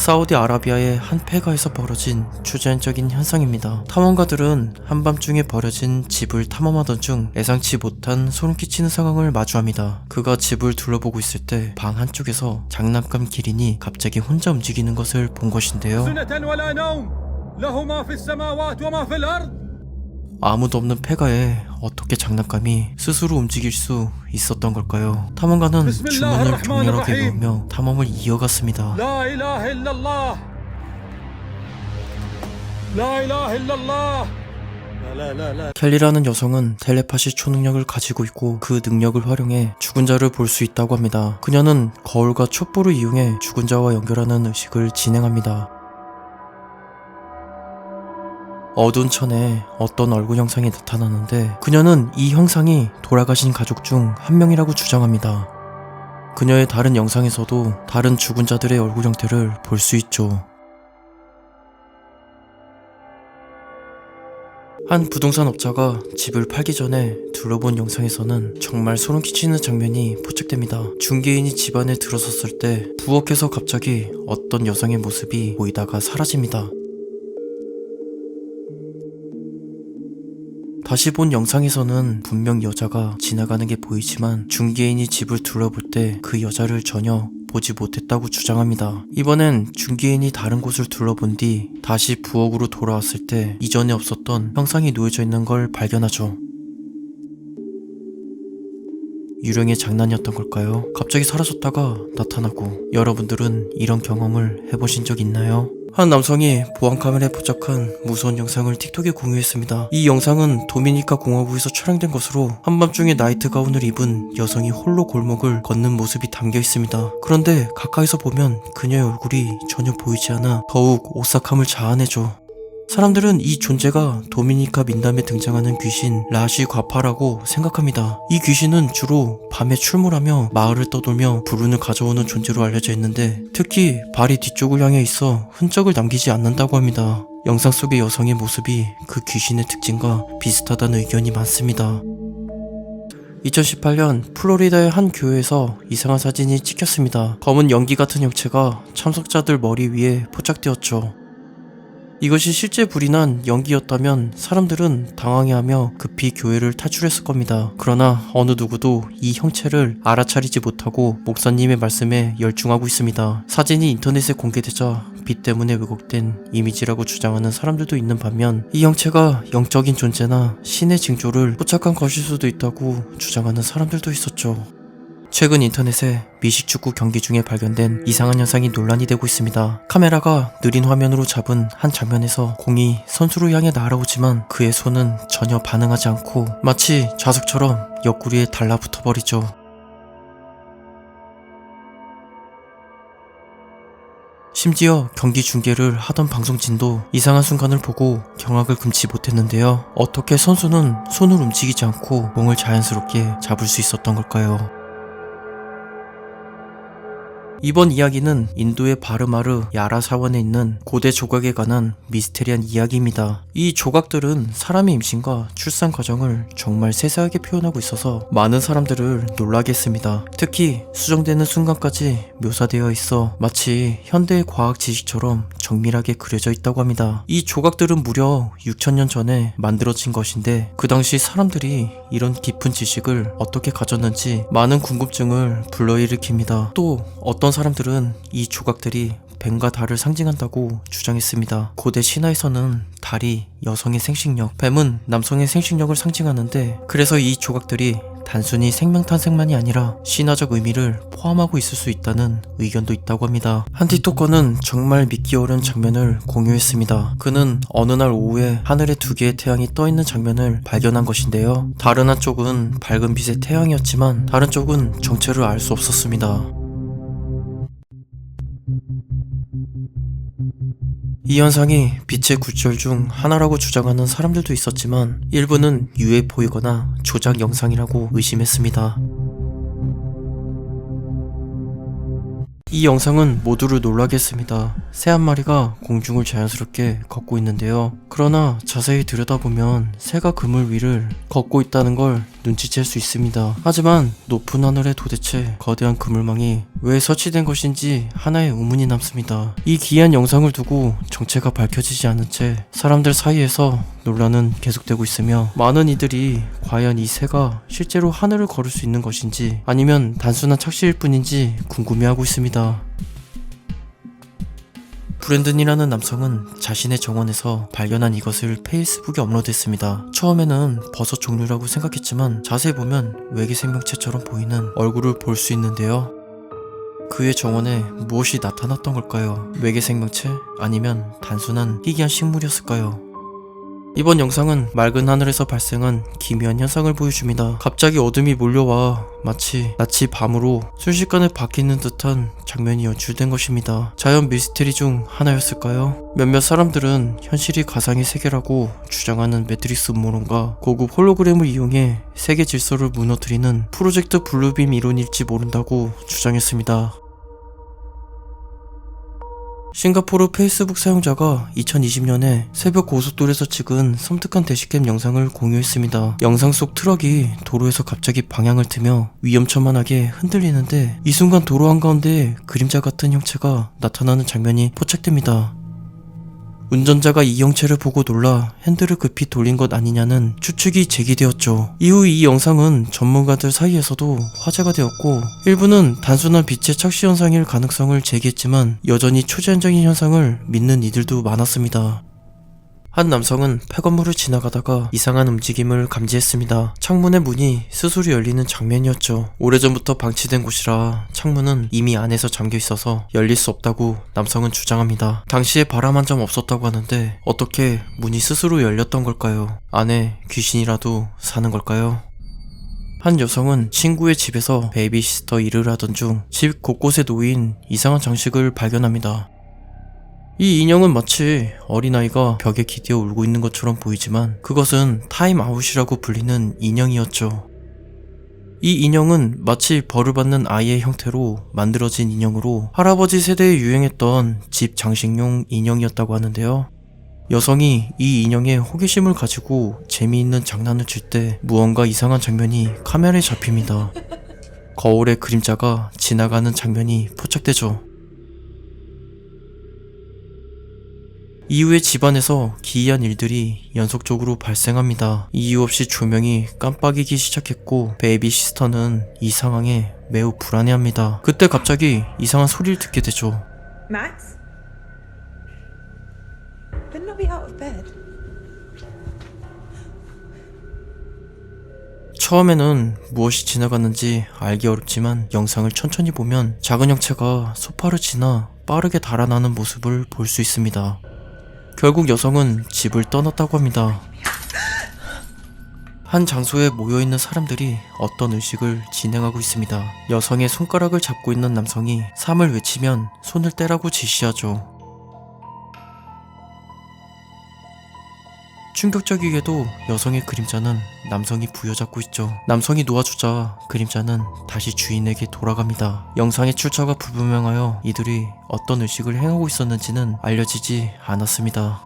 사우디아라비아의 한 폐가에서 벌어진 주제적인 현상입니다. 탐험가들은 한밤중에 버려진 집을 탐험하던 중 예상치 못한 소름 끼치는 상황을 마주합니다. 그가 집을 둘러보고 있을 때 방 한쪽에서 장난감 기린이 갑자기 혼자 움직이는 것을 본 것인데요. 아무도 없는 폐가에 어떻게 장난감이 스스로 움직일 수 있었던 걸까요? 탐험가는 주문을 격렬하게 외우며 탐험을 이어갔습니다. 켈리라는 여성은 텔레파시 초능력을 가지고 있고 그 능력을 활용해 죽은 자를 볼 수 있다고 합니다. 그녀는 거울과 촛불을 이용해 죽은 자와 연결하는 의식을 진행합니다. 어두운 천에 어떤 얼굴 형상이 나타나는데 그녀는 이 형상이 돌아가신 가족 중 한 명이라고 주장합니다. 그녀의 다른 영상에서도 다른 죽은 자들의 얼굴 형태를 볼 수 있죠. 한 부동산 업자가 집을 팔기 전에 둘러본 영상에서는 정말 소름 끼치는 장면이 포착됩니다. 중개인이 집 안에 들어섰을 때 부엌에서 갑자기 어떤 여성의 모습이 보이다가 사라집니다. 다시 본 영상에서는 분명 여자가 지나가는 게 보이지만 중개인이 집을 둘러볼 때 그 여자를 전혀 보지 못했다고 주장합니다. 이번엔 중개인이 다른 곳을 둘러본 뒤 다시 부엌으로 돌아왔을 때 이전에 없었던 형상이 놓여져 있는 걸 발견하죠. 유령의 장난이었던 걸까요? 갑자기 사라졌다가 나타나고. 여러분들은 이런 경험을 해보신 적 있나요? 한 남성이 보안카메라에 포착한 무서운 영상을 틱톡에 공유했습니다. 이 영상은 도미니카 공화국에서 촬영된 것으로 한밤중에 나이트 가운을 입은 여성이 홀로 골목을 걷는 모습이 담겨 있습니다. 그런데 가까이서 보면 그녀의 얼굴이 전혀 보이지 않아 더욱 오싹함을 자아내죠. 사람들은 이 존재가 도미니카 민담에 등장하는 귀신 라시 과파라고 생각합니다. 이 귀신은 주로 밤에 출몰하며 마을을 떠돌며 불운을 가져오는 존재로 알려져 있는데 특히 발이 뒤쪽을 향해 있어 흔적을 남기지 않는다고 합니다. 영상 속의 여성의 모습이 그 귀신의 특징과 비슷하다는 의견이 많습니다. 2018년 플로리다의 한 교회에서 이상한 사진이 찍혔습니다. 검은 연기 같은 형체가 참석자들 머리 위에 포착되었죠. 이것이 실제 불이 난 연기였다면 사람들은 당황해하며 급히 교회를 탈출했을 겁니다. 그러나 어느 누구도 이 형체를 알아차리지 못하고 목사님의 말씀에 열중하고 있습니다. 사진이 인터넷에 공개되자 빛 때문에 왜곡된 이미지라고 주장하는 사람들도 있는 반면 이 형체가 영적인 존재나 신의 징조를 포착한 것일 수도 있다고 주장하는 사람들도 있었죠. 최근 인터넷에 미식축구 경기 중에 발견된 이상한 현상이 논란이 되고 있습니다. 카메라가 느린 화면으로 잡은 한 장면에서 공이 선수를 향해 날아오지만 그의 손은 전혀 반응하지 않고 마치 자석처럼 옆구리에 달라붙어 버리죠. 심지어 경기 중계를 하던 방송진도 이상한 순간을 보고 경악을 금치 못했는데요. 어떻게 선수는 손을 움직이지 않고 공을 자연스럽게 잡을 수 있었던 걸까요? 이번 이야기는 인도의 바르마르 야라 사원에 있는 고대 조각에 관한 미스테리한 이야기입니다. 이 조각들은 사람의 임신과 출산 과정을 정말 세세하게 표현하고 있어서 많은 사람들을 놀라게 했습니다. 특히 수정되는 순간까지 묘사되어 있어 마치 현대의 과학 지식처럼 정밀하게 그려져 있다고 합니다. 이 조각들은 무려 6,000년 전에 만들어진 것인데 그 당시 사람들이 이런 깊은 지식을 어떻게 가졌는지 많은 궁금증을 불러일으킵니다. 또 어떤 사람들은 이 조각들이 뱀과 달을 상징한다고 주장했습니다. 고대 신화에서는 달이 여성의 생식력, 뱀은 남성의 생식력을 상징하는데 그래서 이 조각들이 단순히 생명탄생만이 아니라 신화적 의미를 포함하고 있을 수 있다는 의견도 있다고 합니다. 한 틱톡커는 정말 믿기 어려운 장면을 공유했습니다. 그는 어느 날 오후에 하늘에 2개의 태양이 떠있는 장면을 발견한 것인데요. 다른 한쪽은 밝은 빛의 태양이었지만 다른 쪽은 정체를 알 수 없었습니다. 이 현상이 빛의 굴절 중 하나라고 주장하는 사람들도 있었지만 일부는 UFO이거나 조작 영상이라고 의심했습니다. 이 영상은 모두를 놀라게 했습니다. 새 한 마리가 공중을 자연스럽게 걷고 있는데요. 그러나 자세히 들여다보면 새가 그물 위를 걷고 있다는 걸 눈치챌 수 있습니다. 하지만 높은 하늘에 도대체 거대한 그물망이 왜 설치된 것인지 하나의 의문이 남습니다. 이 기이한 영상을 두고 정체가 밝혀지지 않은 채 사람들 사이에서 논란은 계속되고 있으며 많은 이들이 과연 이 새가 실제로 하늘을 걸을 수 있는 것인지 아니면 단순한 착시일 뿐인지 궁금해하고 있습니다. 브랜든이라는 남성은 자신의 정원에서 발견한 이것을 페이스북에 업로드했습니다. 처음에는 버섯 종류라고 생각했지만 자세히 보면 외계 생명체처럼 보이는 얼굴을 볼 수 있는데요. 그의 정원에 무엇이 나타났던 걸까요? 외계 생명체? 아니면 단순한 희귀한 식물이었을까요? 이번 영상은 맑은 하늘에서 발생한 기묘한 현상을 보여줍니다. 갑자기 어둠이 몰려와 마치 낮이 밤으로 순식간에 바뀌는 듯한 장면이 연출된 것입니다. 자연 미스테리 중 하나였을까요? 몇몇 사람들은 현실이 가상의 세계라고 주장하는 매트릭스 음모론과 고급 홀로그램을 이용해 세계 질서를 무너뜨리는 프로젝트 블루빔 이론일지 모른다고 주장했습니다. 싱가포르 페이스북 사용자가 2020년에 새벽 고속도로에서 찍은 섬뜩한 대시캠 영상을 공유했습니다. 영상 속 트럭이 도로에서 갑자기 방향을 트며 위험천만하게 흔들리는데 이 순간 도로 한가운데 그림자 같은 형체가 나타나는 장면이 포착됩니다. 운전자가 이 형체를 보고 놀라 핸들을 급히 돌린 것 아니냐는 추측이 제기되었죠. 이후 이 영상은 전문가들 사이에서도 화제가 되었고 일부는 단순한 빛의 착시 현상일 가능성을 제기했지만 여전히 초자연적인 현상을 믿는 이들도 많았습니다. 한 남성은 폐건물을 지나가다가 이상한 움직임을 감지했습니다. 창문의 문이 스스로 열리는 장면이었죠. 오래전부터 방치된 곳이라 창문은 이미 안에서 잠겨 있어서 열릴 수 없다고 남성은 주장합니다. 당시에 바람 한 점 없었다고 하는데 어떻게 문이 스스로 열렸던 걸까요? 안에 귀신이라도 사는 걸까요? 한 여성은 친구의 집에서 베이비시터 일을 하던 중 집 곳곳에 놓인 이상한 장식을 발견합니다. 이 인형은 마치 어린아이가 벽에 기대어 울고 있는 것처럼 보이지만 그것은 타임아웃이라고 불리는 인형이었죠. 이 인형은 마치 벌을 받는 아이의 형태로 만들어진 인형으로 할아버지 세대에 유행했던 집 장식용 인형이었다고 하는데요. 여성이 이 인형에 호기심을 가지고 재미있는 장난을 칠 때 무언가 이상한 장면이 카메라에 잡힙니다. 거울의 그림자가 지나가는 장면이 포착되죠. 이후에 집안에서 기이한 일들이 연속적으로 발생합니다. 이유 없이 조명이 깜빡이기 시작했고 베이비시스터는 이 상황에 매우 불안해합니다. 그때 갑자기 이상한 소리를 듣게 되죠. Max? Better not be out of bed. 처음에는 무엇이 지나갔는지 알기 어렵지만 영상을 천천히 보면 작은 형체가 소파를 지나 빠르게 달아나는 모습을 볼 수 있습니다. 결국 여성은 집을 떠났다고 합니다. 한 장소에 모여있는 사람들이 어떤 의식을 진행하고 있습니다. 여성의 손가락을 잡고 있는 남성이 3을 외치면 손을 떼라고 지시하죠. 충격적이게도 여성의 그림자는 남성이 부여잡고 있죠. 남성이 놓아주자 그림자는 다시 주인에게 돌아갑니다. 영상의 출처가 불분명하여 이들이 어떤 의식을 행하고 있었는지는 알려지지 않았습니다.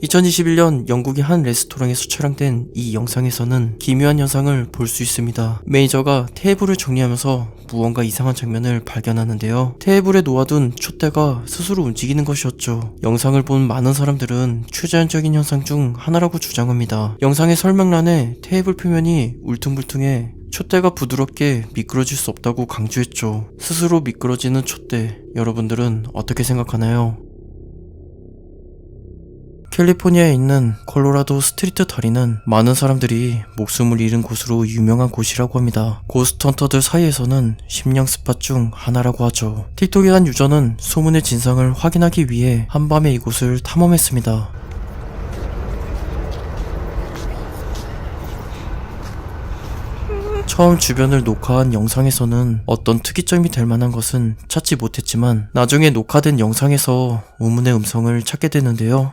2021년 영국의 한 레스토랑에서 촬영된 이 영상에서는 기묘한 현상을 볼 수 있습니다. 매니저가 테이블을 정리하면서 무언가 이상한 장면을 발견하는데요. 테이블에 놓아둔 촛대가 스스로 움직이는 것이었죠. 영상을 본 많은 사람들은 초자연적인 현상 중 하나라고 주장합니다. 영상의 설명란에 테이블 표면이 울퉁불퉁해 촛대가 부드럽게 미끄러질 수 없다고 강조했죠. 스스로 미끄러지는 촛대, 여러분들은 어떻게 생각하나요? 캘리포니아에 있는 콜로라도 스트리트 다리는 많은 사람들이 목숨을 잃은 곳으로 유명한 곳이라고 합니다. 고스트 헌터들 사이에서는 심령 스팟 중 하나라고 하죠. 틱톡의 한 유저는 소문의 진상을 확인하기 위해 한밤에 이곳을 탐험했습니다. 처음 주변을 녹화한 영상에서는 어떤 특이점이 될 만한 것은 찾지 못했지만 나중에 녹화된 영상에서 의문의 음성을 찾게 되는데요.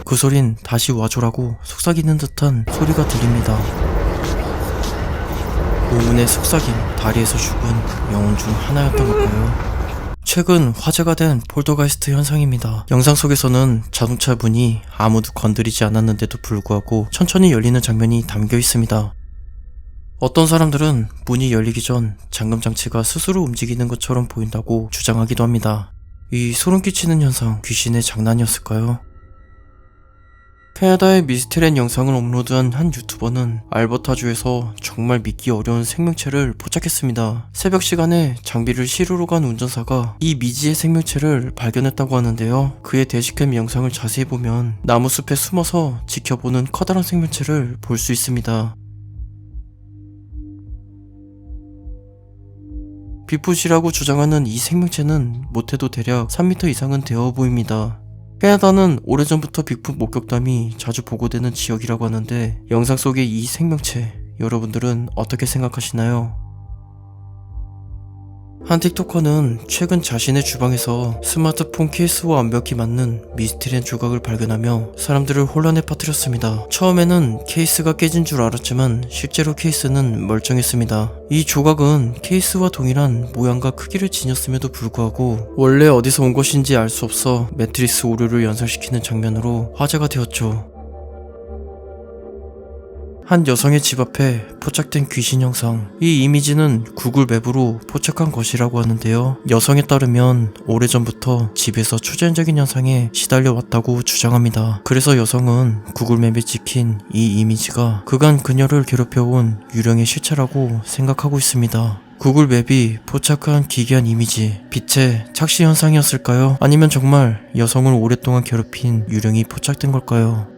그 소린 다시 와줘라고 속삭이는 듯한 소리가 들립니다. 의문의 속삭임, 다리에서 죽은 영혼 중 하나였던 걸까요? 최근 화제가 된 폴더가이스트 현상입니다. 영상 속에서는 자동차 문이 아무도 건드리지 않았는데도 불구하고 천천히 열리는 장면이 담겨 있습니다. 어떤 사람들은 문이 열리기 전 잠금 장치가 스스로 움직이는 것처럼 보인다고 주장하기도 합니다. 이 소름 끼치는 현상, 귀신의 장난이었을까요? 캐나다의 미스테리한 영상을 업로드한 한 유튜버는 알버타주에서 정말 믿기 어려운 생명체를 포착했습니다. 새벽 시간에 장비를 실으러 간 운전사가 이 미지의 생명체를 발견했다고 하는데요. 그의 대시캠 영상을 자세히 보면 나무숲에 숨어서 지켜보는 커다란 생명체를 볼 수 있습니다. 빅풋이라고 주장하는 이 생명체는 못해도 대략 3m 이상은 되어 보입니다. 캐나다는 오래전부터 빅풋 목격담이 자주 보고되는 지역이라고 하는데 영상 속의 이 생명체, 여러분들은 어떻게 생각하시나요? 한 틱토커는 최근 자신의 주방에서 스마트폰 케이스와 완벽히 맞는 미스테리한 조각을 발견하며 사람들을 혼란에 빠뜨렸습니다. 처음에는 케이스가 깨진 줄 알았지만 실제로 케이스는 멀쩡했습니다. 이 조각은 케이스와 동일한 모양과 크기를 지녔음에도 불구하고 원래 어디서 온 것인지 알 수 없어 매트리스 오류를 연상시키는 장면으로 화제가 되었죠. 한 여성의 집 앞에 포착된 귀신 영상. 이 이미지는 구글 맵으로 포착한 것이라고 하는데요. 여성에 따르면 오래전부터 집에서 초자연적인 현상에 시달려왔다고 주장합니다. 그래서 여성은 구글 맵에 찍힌 이 이미지가 그간 그녀를 괴롭혀온 유령의 실체라고 생각하고 있습니다. 구글 맵이 포착한 기괴한 이미지, 빛의 착시 현상이었을까요? 아니면 정말 여성을 오랫동안 괴롭힌 유령이 포착된 걸까요?